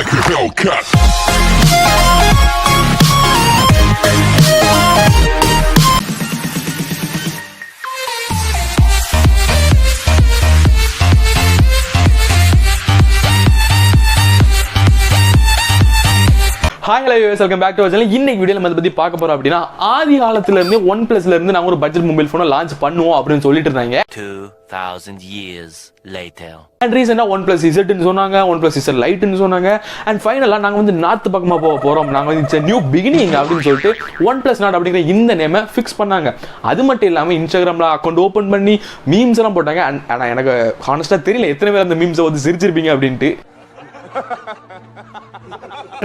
like a Hellcat. Hi hello viewers, welcome back to our channel. இன்னைக்கு வீடியோல நம்ம பத்தி பார்க்க போறோம் அப்படினா ஆதி காலத்துல இருந்து OnePlusல இருந்து நாங்க ஒரு பட்ஜெட் மொபைல் போனை லான்ச் பண்ணுவோம் அப்படினு சொல்லிட்டு இருந்தாங்க 2000 years later. And recently OnePlus Z ன்னு சொன்னாங்க, OnePlus Z Lite ன்னு சொன்னாங்க. And finally நாங்க வந்து நார்த் பக்கமா போறோம். நாங்க வந்து it's a new beginning அப்படினு சொல்லிட்டு OnePlus Nord அப்படிங்கற இந்த நேமை ஃபிக்ஸ் பண்ணாங்க. அது மட்டும் இல்லாம இன்ஸ்டாகிராம்ல அக்கவுண்ட் ஓபன் பண்ணி மீம்ஸ் எல்லாம் போட்டாங்க. ஆனா எனக்கு ஹானஸ்டா தெரியல எத்தனை பேர் அந்த மீம்ஸை வந்து சிரிச்சிருப்பீங்க அப்படின்ட்டு.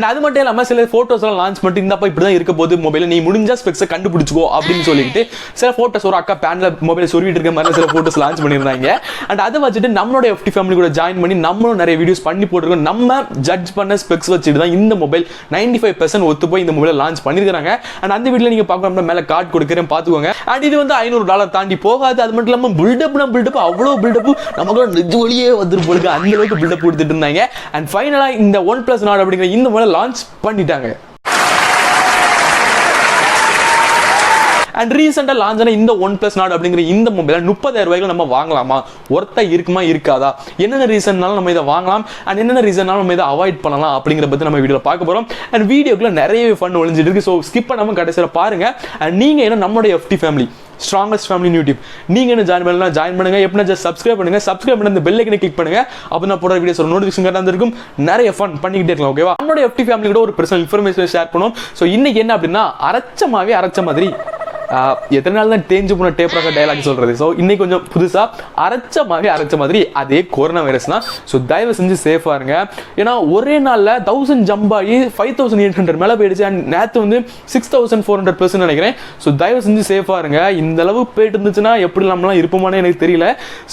அது மட்டும் இல்லாம சில போட்டோஸ் எல்லாம் லான்ச் பண்ணிட்டு இந்தப்பா இப்படிதான் இருக்க போது மொபைல நீ முடிஞ்சா ஸ்பெக்ஸை கண்டுபிடிச்சுக்கோ அப்படின்னு சொல்லிட்டு சில போட்டோஸ் ஒரு அக்கா பேன்ல மொபைல் சொருவிட்டு இருக்க மாதிரி சில போட்டோஸ் லான்ச் பண்ணிருந்தாங்க. அண்ட் அதை வச்சுட்டு நம்மளோட FT ஃபேமிலி கூட ஜாயின் பண்ணி நம்மளும் நிறைய வீடியோஸ் பண்ணி போட்டுருக்கோம். நம்ம ஜட்ஜ் பண்ண ஸ்பெக்ஸ் வச்சுட்டு தான் இந்த மொபைல் 95% ஒத்து போய் இந்த மொபைலை லான்ச் பண்ணிருக்காங்க. அண்ட் அந்த வீடியோ நீங்க பார்க்கணும், மேல கார்டு கொடுக்குறேன் பாத்துக்கோங்க. அண்ட் இது வந்து $500 தாண்டி போகாது. அது மட்டும் இல்லாம பில்டப் அவ்வளவு பில்டப் நமக்கு நிஜ வழியே வந்துரும் போலுக்கு அந்த அளவுக்கு பில்டப் கொடுத்துட்டு இருந்தாங்க. அண்ட் ஃபைனலா இந்த OnePlus Nord அப்படிங்கிற இந்த மொபைலை லான்ச் பண்ணிட்டாங்க. அண்ட் ரீசெண்டா லான்ச் ஆன இந்த OnePlus Nord அப்படிங்கிற இந்த மொபைலை 30,000 ரூபாய்க்கு நம்ம வாங்கலாமா, ஒர்த்தா இருக்குமா இருக்காதா, என்னென்ன ரீசன்னாலும் நம்ம இதை வாங்கலாம் அண்ட் என்னென்ன ரீசன்னாலும் நம்ம இதை அவாய்ட் பண்ணலாம் அப்படிங்கிற பத்தி நம்ம வீடியோல பார்க்க போறோம். அண்ட் வீடியோக்குள்ள நிறைய ஃபன் ஒளிஞ்சிட்டு இருக்கு. ஸோ ஸ்கிப் பண்ணாம கடைசியில் பாருங்க. அண்ட் நீங்க என்ன நம்மளுடைய FT family strongest family YouTube நீங்க என்ன ஜாயின் பண்ணலாம் ஜாயின் பண்ணுங்க. எப்படின்னா ஜஸ்ட் சப்ஸ்கிரைப் பண்ணுங்க. சப்ஸ்கிரைப் பண்ணி அந்த பெல் ஐக்கனை கிளிக் பண்ணுங்க. அப்போ நான் போடுற வீடியோஸ் நோட்டிஃபிகேஷன் கரெக்டாக இருக்கும். நிறைய ஃபன் பண்ணிக்கிட்டே இருக்கலாம். ஓகேவா? நம்மளோட FT ஃபேமிலி கூட ஒரு பர்சனல் இன்ஃபர்மேஷன் ஷேர் பண்ணுவோம். ஸோ இன்னைக்கு என்ன அப்படின்னா அரைச்ச மாதிரி எத்தனை நாள் தான் தேஞ்சு போன டேப் ராக்கர் டயலாக் சொல்றது. ஸோ இன்னைக்கு கொஞ்சம் புதுசா அரைச்ச மாதிரி அதே கொரோனா வைரஸ் தான். ஸோ தயவு செஞ்சு சேஃபா இருங்க. ஏன்னா ஒரே நாள்ல 1000 ஜம்ப் ஆகி 5800 மேல போயிடுச்சு. அண்ட் நேற்று வந்து 6400% நினைக்கிறேன். ஸோ தயவு செஞ்சு சேஃபா இருங்க. இந்த அளவு போயிட்டு இருந்துச்சுன்னா எப்படி நம்மளாம் இருப்போமானே எனக்கு தெரியல.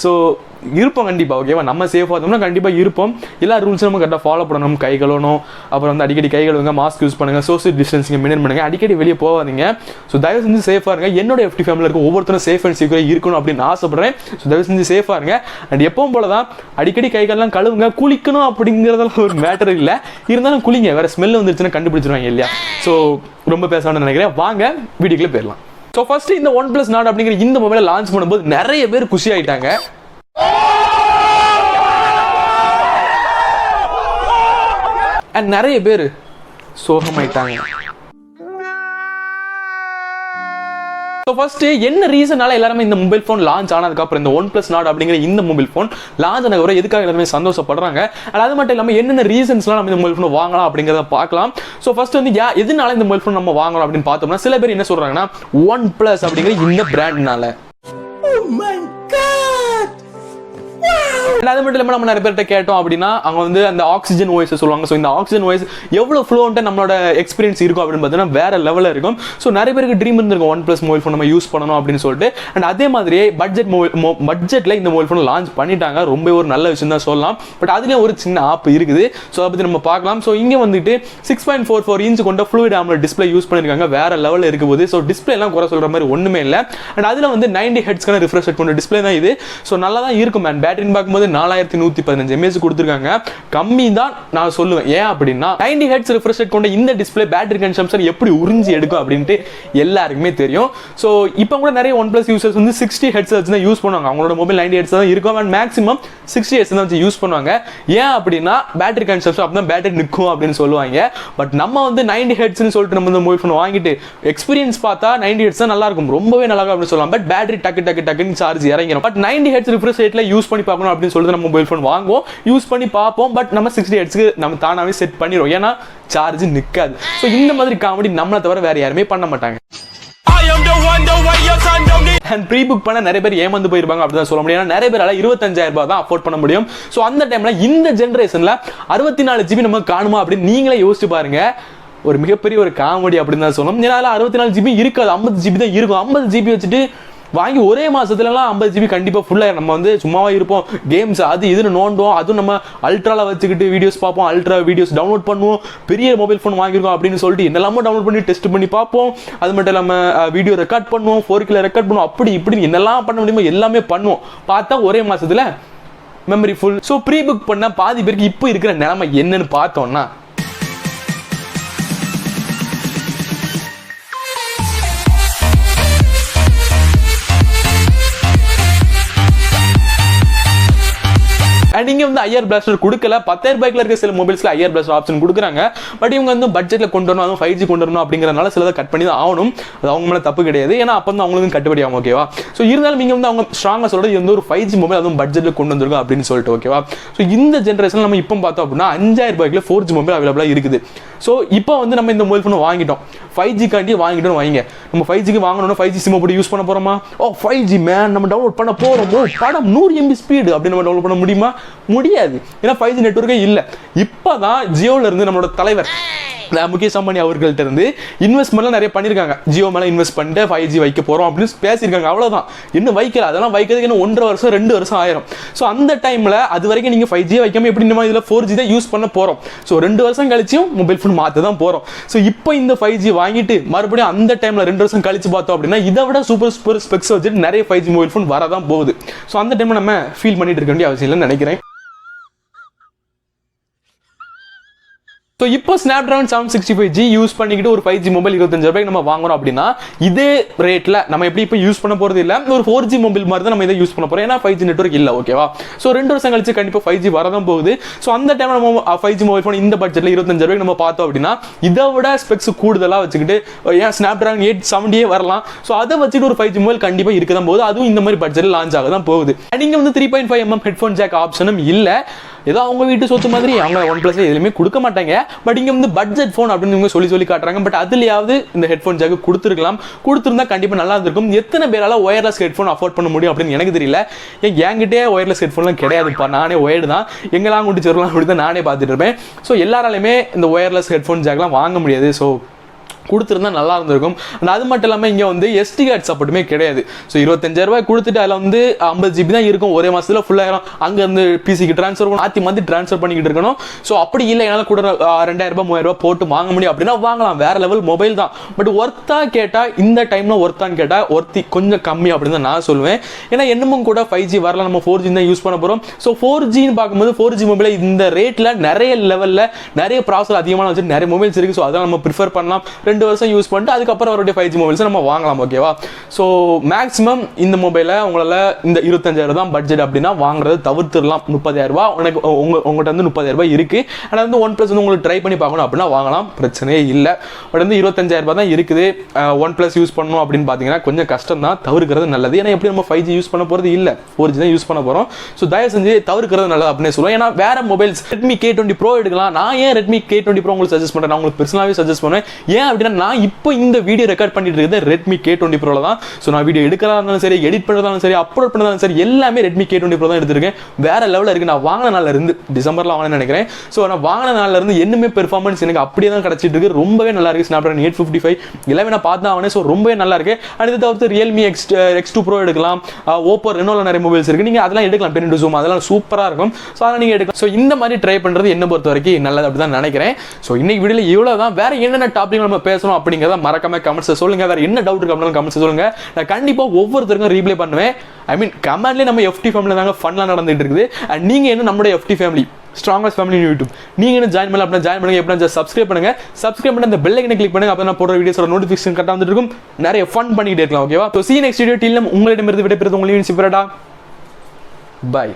ஸோ இருப்போம் கண்டிப்பா. ஓகேவா? நம்ம சேஃபாக இருந்தோம்னா கண்டிப்பா இருப்போம். எல்லா ரூல்ஸும் நம்ம கரெக்டாக ஃபாலோ பண்ணணும். கை கழுவணும், அப்புறம் வந்து அடிக்கடி கை கழுவுங்க, மாஸ்க் யூஸ் பண்ணுங்க, சோசியல் டிஸ்டன்சிங் மெயின்டைன் பண்ணுங்க, அடிக்கடி வெளியே போகாதீங்க. ஸோ தயவு செஞ்சு சேஃபா இருங்க. என்னோட FT ஃபேமிலியில் இருக்க ஒவ்வொருத்தரும் சேஃப் அண்ட் செக்யூராக இருக்கணும் அப்படின்னு ஆசைப்படுறேன். ஸோ தயவு செஞ்சு சேஃபா இருங்க. அண்ட் எப்பவும் போல தான் அடிக்கடி கைகள்லாம் கழுவுங்க. குளிக்கணும் அப்படிங்கிறதெல்லாம் ஒரு மேட்டர் இல்லை, இருந்தாலும் குளிங்க. வேற ஸ்மெல் வந்துருச்சுன்னா கண்டுபிடிச்சிருவாங்க இல்லையா? ஸோ ரொம்ப பேசணும்னு நினைக்கிறேன். வாங்க வீடியோக்குள்ள போயிடலாம். ஸோ ஃபர்ஸ்ட் இந்த OnePlus Nord அப்படிங்கிற இந்த மொபைலை லான்ச் பண்ணும்போது நிறைய பேர் குஷி ஆயிட்டாங்க. அண்ட் நிறைய பேர் சோகமாயிட்டாங்க. ஸோ ஃபர்ஸ்ட் என்ன ரீசனால எல்லாருமே இந்த மொபைல் ஃபோன் லான்ச் ஆனதுக்கப்புறம் இந்த OnePlus Nord அப்படிங்கிற இந்த மொபைல் ஃபோன் லான்ச் ஆனதுக்கப்புறம் எதுக்காக எல்லாருமே சந்தோஷப்படுறாங்க, அது மட்டும் இல்லாமல் என்னென்ன ரீசன்ஸ்லாம் நம்ம இந்த மொபைல் ஃபோன் வாங்கலாம் அப்படிங்கிறத பார்க்கலாம். ஸோ ஃபர்ஸ்ட் வந்து எதனால இந்த மொபைல் ஃபோன் நம்ம வாங்கலாம் அப்படின்னு பார்த்தோம்னா சில பேர் என்ன சொல்றாங்கன்னா OnePlus அப்படிங்கிற இந்த பிராண்ட்னால. அது மட்டும் இல்லாமல் நம்ம நிறைய பேர்கிட்ட கேட்டோம் அப்படின்னா அவங்க வந்து அந்த ஆக்சிஜன் ஓஎஸ் சொல்லுவாங்க. ஸோ இந்த ஆக்சிஜன் ஓஎஸ் எவ்வளோ ஃப்ளூவெண்ட்டாக நம்மளோட எக்ஸ்பீரியன்ஸ் இருக்கும் அப்படின்னு பார்த்தீங்கன்னா வேற லெவலில் இருக்கும். ஸோ நிறைய பேருக்கு ட்ரீம் இருந்திருக்கும் OnePlus மொபைல் ஃபோன் நம்ம யூஸ் பண்ணணும் அப்படின்னு சொல்லிட்டு. அண்ட் அதே மாதிரியே பட்ஜெட்டில் இந்த மொபைல் ஃபோன் லான்ச் பண்ணிட்டாங்க. ரொம்ப ஒரு நல்ல விஷயம் தான் சொல்லலாம். பட் அதுலேயும் ஒரு சின்ன ஆப் இருக்குது. ஸோ அதை பற்றி நம்ம பார்க்கலாம். ஸோ இங்கே வந்துட்டு 6.44 இன்ச் கொண்ட ஃப்ளூயிட் AMOLED டிஸ்பிளே யூஸ் பண்ணியிருக்காங்க. வேற லெவலில் இருக்கும் போது ஸோ டிஸ்பிளே எல்லாம் குறை சொல்கிற மாதிரி ஒன்றுமே இல்லை. அண்ட் அதில் வந்து 90 ஹெர்ட்ஸ்க்கான ரிஃப்ரெஷ் ரேட் கொண்ட டிஸ்பிளே தான் இது. ஸோ நல்லா தான் இருக்கும். அண்ட் பேட்டரின்னு பார்க்கும்போது 4115 mAh கொடுத்திருக்காங்க. கம்மி தான் நான் சொல்லுவேன். ஏன் அப்படின்னா 90 ஹெர்ட்ஸ் ரிஃப்ரெஷ் ரேட் கொண்ட இந்த டிஸ்பிளே பேட்டரி கன்சம்ப்ஷன் எப்படி உறிஞ்சி எடுக்கும் அப்படின்ட்டு எல்லாருக்குமே தெரியும். ஸோ இப்போ கூட நிறைய OnePlus யூசர்ஸ் வந்து 60 ஹெர்ட்ஸ் வச்சு தான் யூஸ் பண்ணுவாங்க. அவங்களோட மொபைல் 90 ஹெர்ட்ஸ் தான் இருக்கும். அண்ட் மேக்ஸிமம் 60 ஹெர்ட்ஸ் தான் வச்சு யூஸ் பண்ணுவாங்க. ஏன் அப்படின்னா பேட்டரி கன்சம்ப்ஷன் அப்பதான் பேட்டரி நிற்கும் அப்படின்னு சொல்லுவாங்க. பட் நம்ம வந்து 90 ஹெர்ட்ஸ்னு சொல்லிட்டு நம்ம இந்த மொபைல் ஃபோன் வாங்கிட்டு எக்ஸ்பீரியன்ஸ் பார்த்தா 90 ஹெர்ட்ஸ் தான் நல்லா இருக்கும், ரொம்பவே நல்லா இருக்கும் அப்படின்னு சொல்லலாம். பட் பேட்டரி டக்குன்னு சார்ஜ் இறங்கிடும். பட் 90 ஹெர்ட்ஸ் ரிஃப்ரெஷ் ரேட்ல யூஸ் பண்ணி பார்க்கணும் அப்படின்னு சொல்லிட்டு நம்ம மொபைல் ஃபோன் வாங்குவோம், யூஸ் பண்ணி பார்ப்போம். பட் நம்ம 60 ஹெர்ட்ஸ்க்கு நம்ம தானாவே செட் பண்ணிடுவோம். ஏன்னா சார்ஜ் நிற்காது. ஸோ இந்த மாதிரி காமெடி நம்மளை தவிர வேற யாருமே பண்ண மாட்டாங்க. ப்ரீ புக் பண்ண நிறைய பேர் ஏமாந்து போயிருப்பாங்க அப்படிதான் சொல்ல முடியும். நிறைய பேரால 25,000 ரூபாய் தான் அஃபோர்ட் பண்ண முடியும். ஸோ அந்த டைம்ல இந்த ஜென்ரேஷன்ல 64 GB நம்ம காணுமா அப்படின்னு நீங்களே யோசிச்சு பாருங்க. ஒரு மிகப்பெரிய ஒரு காமெடி அப்படின்னு தான் சொல்லணும். ஏன்னா 64 GB இருக்காது, 50 GB தான் இருக்கும். 50 GB வச்சுட்டு வாங்கி ஒரே மாசத்துலலாம் 50 GB கண்டிப்பா ஃபுல்லா நம்ம வந்து சும்மாவா இருப்போம். கேம்ஸ் அது இதுன்னு நோண்டுவோம். அதுவும் நம்ம அல்ட்ரால வச்சுக்கிட்டு வீடியோஸ் பார்ப்போம், அல்ட்ரா வீடியோஸ் டவுன்லோட் பண்ணுவோம். பெரிய மொபைல் ஃபோன் வாங்கிருக்கோம் அப்படின்னு சொல்லிட்டு என்னெல்லாமோ டவுன்லோட் பண்ணி டெஸ்ட் பண்ணி பார்ப்போம். அது மட்டும் இல்லாமல் வீடியோ ரெக்கார்ட் பண்ணுவோம், 4K ரெக்கார்ட் பண்ணுவோம், அப்படி இப்படி என்னெல்லாம் பண்ண முடியுமோ எல்லாமே பண்ணுவோம். பார்த்தா ஒரே மாசத்துல memory full. So pre book பண்ண பாதி பேருக்கு இப்போ இருக்கிற நிலைமை என்னன்னு பார்த்தோம்னா, அண்ட் இங்க வந்து ஐஆர் பிளாஸ்டர் கொடுக்கல. 10,000 ரூபாய்க்குள்ள இருக்க சில மொபைல்ஸ்ல ஐஆர் பிளாஸ்டர் ஆப்ஷன் கொடுக்குறாங்க. பட் இவங்க வந்து பட்ஜெட்ல கொண்டு வரணும், அதுவும் 5G கொண்டு வரணும் அப்படிங்கறதுனால சிலதை கட் பண்ணி தான் ஆகணும். அது அவங்க மேல தப்பு கிடையாது, ஏன்னா அப்போ வந்து அவங்களுக்கும் கட்டுப்படி ஆகும். ஓகேவா? ஸோ இருந்தாலும் நீங்க வந்து அவங்க ஸ்ட்ராங்கா சொல்றது இது வந்து ஒரு 5G மொபைல், அதுவும் பட்ஜெட்ல கொண்டு வந்திருக்கும் அப்படின்னு சொல்லிட்டு. ஓகேவா? ஸோ இந்த ஜென்ரேஷன் நம்ம இப்போ பார்த்தோம் அப்படின்னா 5,000 ரூபாய்க்குள்ள 4G மொபைல் அவைலபிளா இருக்குது. ஸோ இப்போ வந்து நம்ம இந்த மொபைல் ஃபோனை வாங்கிட்டோம், 5G காண்டி வாங்கிட்டோம். வாங்க நம்ம 5G வாங்கணும்னா 5G சிம் போட்டு யூஸ் பண்ண போறோமா? ஓ 5G மேன் நம்ம டவுன்லோட் பண்ண போறோம், படம் 100 MB ஸ்பீடு அப்படி நம்ம டவுன்லோட் பண்ண முடியுமா? முடியாது, ஏன்னா 5G நெட்வொர்க்கே இல்லை. இப்போதான் ஜியோல இருந்து நம்மளோட தலைவர் முகேஷ் அம்பானி அவர்கள்ட்ட இருந்து இன்வெஸ்ட்மெண்ட்லாம் நிறைய பண்ணியிருக்காங்க. ஜியோ மேலே இன்வெஸ்ட் பண்ணிட்டு 5G வைக்க போகிறோம் அப்படின்னு பேசியிருக்காங்க. அவ்வளோதான், இன்னும் வைக்கல. அதெல்லாம் வைக்கிறதுக்கு இன்னும் 1.5 வருஷம் 2 வருஷம் ஆயிரும். ஸோ அந்த டைமில் அது வரைக்கும் நீங்கள் 5G வைக்காம எப்படி நம்ம இதில் 4G தான் யூஸ் பண்ண போகிறோம். ஸோ 2 வருஷம் கழிச்சும் மொபைல் ஃபோன் மாற்ற தான் போகிறோம். ஸோ இப்போ இந்த 5G வாங்கிட்டு மறுபடியும் அந்த டைமில் 2 வருஷம் கழிச்சு பார்த்தோம் அப்படின்னா இதை விட சூப்பர் ஸ்பெக்ஸ் வச்சுட்டு நிறைய 5G மொபைல் ஃபோன் வரதான் போகுது. ஸோ அந்த டைமில் நம்ம ஃபீல் பண்ணிட்டு இருக்க வேண்டிய அவசியம் இல்லைன்னு நினைக்கிறேன். ஸோ இப்போ Snapdragon 765G யூஸ் பண்ணிக்கிட்டு ஒரு 5G மொபைல் 25,000 ரூபாய்க்கு நம்ம வாங்குறோம் அப்படின்னா இதே ரேட்டில் நம்ம எப்படி இப்போ யூஸ் பண்ண போகிறது இல்லை, ஒரு 4G மொபைல் மாதிரி தான் நம்ம இதை யூஸ் பண்ண போகிறோம். ஏன்னா 5G நெட்வொர்க் இல்லை. ஓகேவா? ஸோ 2 வருஷம் கழிச்சு கண்டிப்பாக 5G வரதான் போகுது. ஸோ அந்த டைமில் நம்ம 5G மொபைல் ஃபோன் இந்த பட்ஜெட்டில் 25,000 ரூபாய்க்கு நம்ம பார்த்தோம் அப்படின்னா இதை விட ஸ்பெக்ஸ் கூடுதலாக வச்சுக்கிட்டு ஏன் Snapdragon 870 வரலாம். ஸோ அதை வச்சுட்டு ஒரு 5G மொபைல் கண்டிப்பாக இருக்க தான் போகுது. அதுவும் இந்த மாதிரி பட்ஜெட்டில் லான்ச் ஆக தான் போகுது. அண்ட் இங்கே வந்து 3.5mm ஹெட்ஃபோன் ஜாக் ஆப்ஷனும் இல்லை. ஏதோ அவங்க வீட்டு சொத்து மாதிரி அவங்க OnePlus எதுலையுமே கொடுக்க மாட்டாங்க. பட் இங்கே வந்து பட்ஜெட் ஃபோன் அப்படின்னு சொல்லி காட்டுறாங்க. பட் அதுலயாவது இந்த ஹெட்ஃபோன் ஜாக் கொடுத்துருக்கலாம். கொடுத்துருந்தா கண்டிப்பாக நல்லா இருந்திருக்கும். எத்தனை பேரால ஒயர்லெஸ் ஹெட்ஃபோன் அஃபோர்ட் பண்ண முடியும் அப்படின்னு எனக்கு தெரியல. என்கிட்டே ஒயர்லெஸ் ஹெட்ஃபோன்லாம் கிடையாதுப்பா, நானே ஒயர்டு தான், எங்கெல்லாம் கொண்டு சொல்லலாம் அப்படி தான் நானே பார்த்துட்டு இருப்பேன். ஸோ எல்லாராலையுமே இந்த ஒயர்லெஸ் ஹெட்ஃபோன் ஜாக்லாம் வாங்க முடியாது. ஸோ கொடுத்துருந்தா நல்லா இருந்திருக்கும். அது மட்டும் இல்லாமல் இங்கே வந்து SD கார்டு சப்போர்ட்டுமே கிடையாது. ஸோ 25,000 ரூபாய் கொடுத்துட்டு அதில் வந்து 50 GB தான் இருக்கும். ஒரே மாதத்தில் ஃபுல்லாயிரும். அங்கேருந்து பிசிக்கு ட்ரான்ஸ்ஃபர் பண்ணணும், மாற்றி ட்ரான்ஸ்ஃபர் பண்ணிக்கிட்டு இருக்கணும். ஸோ அப்படி இல்லை, என்னால் கூட 2,000 ரூபாய் 3,000 ரூபாய் போட்டு வாங்க முடியும் அப்படின்னா வாங்கலாம், வேற லெவல் மொபைல் தான். பட் ஒர்த்தா கேட்டால் இந்த டைமில் ஒர்த்தான்னு கேட்டால் ஒர்த்தி கொஞ்சம் கம்மி அப்படின்னு தான் நான் சொல்லுவேன். ஏன்னா என்னமும் கூட 5G வரல, நம்ம 4G தான் யூஸ் பண்ண போகிறோம். ஸோ 4Gன்னு பார்க்கும்போது 4G மொபைல் இந்த ரேட்டில் நிறைய லெவலில் நிறைய ப்ராசஸர் அதிகமான வச்சுட்டு நிறைய மொபைல்ஸ் இருக்குது. ஸோ அதான் நம்ம ப்ரிஃபர் பண்ணலாம். 2 வருஷம் யூஸ் பண்ணிட்டு அதுக்கப்புறம் அவருடைய 5G மொபைல்ஸ் நம்ம வாங்கலாம். ஓகேவா? ஸோ மேக்ஸிமம் இந்த மொபைலை உங்களால் இந்த 25,000 தான் பட்ஜெட் அப்படின்னா வாங்குறது தவிர்த்துடலாம். 30,000 ரூபாய் உங்கள்கிட்ட வந்து 30,000 ரூபாய் இருக்கு. ஆனால் வந்து OnePlus வந்து உங்களுக்கு ட்ரை பண்ணி பார்க்கணும் அப்படின்னா வாங்கலாம், பிரச்சனையே இல்லை. பட் வந்து 25,000 ரூபாய் தான் இருக்குது. OnePlus யூஸ் பண்ணணும் அப்படின்னு பார்த்தீங்கன்னா கொஞ்சம் கஷ்டம் தான், தவிர்க்கிறது நல்லது. ஏன்னா எப்படி நம்ம 5G யூஸ் பண்ண போகிறது இல்லை, 4G தான் யூஸ் பண்ண போகிறோம். ஸோ தயவு செஞ்சு தவிர்க்கிறது நல்லது அப்படின்னு சொல்லுவேன். ஏன்னா வேற மொபைல்ஸ் Redmi K20 Pro எடுக்கலாம். நான் ஏன் Redmi K20 Pro உங்களுக்கு சஜஸ்ட் பண்ணுறேன், நான் உங்களுக்கு பர்சனலாகவே சஜஸ்ட் பண்ணுவேன். ஏன் அப்படின்னா நான் இப்போ இந்த வீடியோ ரெக்கார்ட் பண்ணிட்டு இருக்கிறது Redmi K20 Pro தான். ஸோ நான் வீடியோ எடுக்கிறதா இருந்தாலும் சரி, எடிட் பண்ணுறதாலும் சரி, அப்லோட் பண்ணுறதாலும் சரி, எல்லாமே Redmi K20 Pro தான் எடுத்திருக்கேன். வேற லெவலில் இருக்கு. நான் வாங்கின நாள்ல இருந்து டிசம்பர்ல வாங்கினேன்னு நினைக்கிறேன். ஸோ நான் வாங்கின நாள்ல இருந்து இன்னுமே பெர்ஃபார்மன்ஸ் எனக்கு அப்படியே தான் கிடைச்சிட்டு இருக்கு. ரொம்பவே நல்லா இருக்கு. Snapdragon 855 எல்லாமே நான் பார்த்தா அவனே. ஸோ ரொம்பவே நல்லா இருக்கு. அண்ட் இதை தவிர்த்து Realme X2 Pro எடுக்கலாம். Oppo Renoல நிறைய மொபைல்ஸ் இருக்கு, நீங்க அதெல்லாம் எடுக்கலாம். 10x zoom அதெல்லாம் சூப்பரா இருக்கும். ஸோ அதெல்லாம் நீங்க எடுக்கலாம். ஸோ இந்த மாதிரி ட்ரை பண்றது என்ன பொறுத்த வரைக்கும் நல்லது அப்படி தான் நினைக்கிறேன். ஸோ இன்னைக்கு வீடியோல இவ்வளவு தான். வேற என்னென்ன டாபிக் நம்ம பேசணும் அப்படிங்கிறத மறக்காம கமெண்ட்ஸ் சொல்லுங்க. வேற என்ன டவுட் இருக்கு அப்படின்னா கமெண்ட்ஸ் சொல்லுங்க. நான் கண்டிப்பா ஒவ்வொருத்தருக்கும் ரீப்ளை பண்ணுவேன். ஐ மீன் கமெண்ட்லேயே நம்ம FT ஃபேமிலியில் தாங்க ஃபன்லாம் நடந்துட்டு இருக்குது. அண்ட் நீங்கள் என்ன நம்மளுடைய FT family strongest family YouTube நீங்கள் என்ன ஜாயின் பண்ணல அப்படின்னா ஜாயின் பண்ணுங்க. எப்படின்னா சப்ஸ்கிரைப் பண்ணுங்க. சப்ஸ்கிரைப் பண்ணி அந்த பெல் ஐக்கனை கிளிக் பண்ணுங்க. அப்போ நான் போடுற வீடியோஸோட நோட்டிஃபிகேஷன் கரெக்டாக வந்துட்டு இருக்கும். நிறைய ஃபன் பண்ணிக்கிட்டே இருக்கலாம். ஓகேவா? So see you next video. till உங்களிடமிருந்து விடைபெறுவது உங்களின் சிவரடா. பை.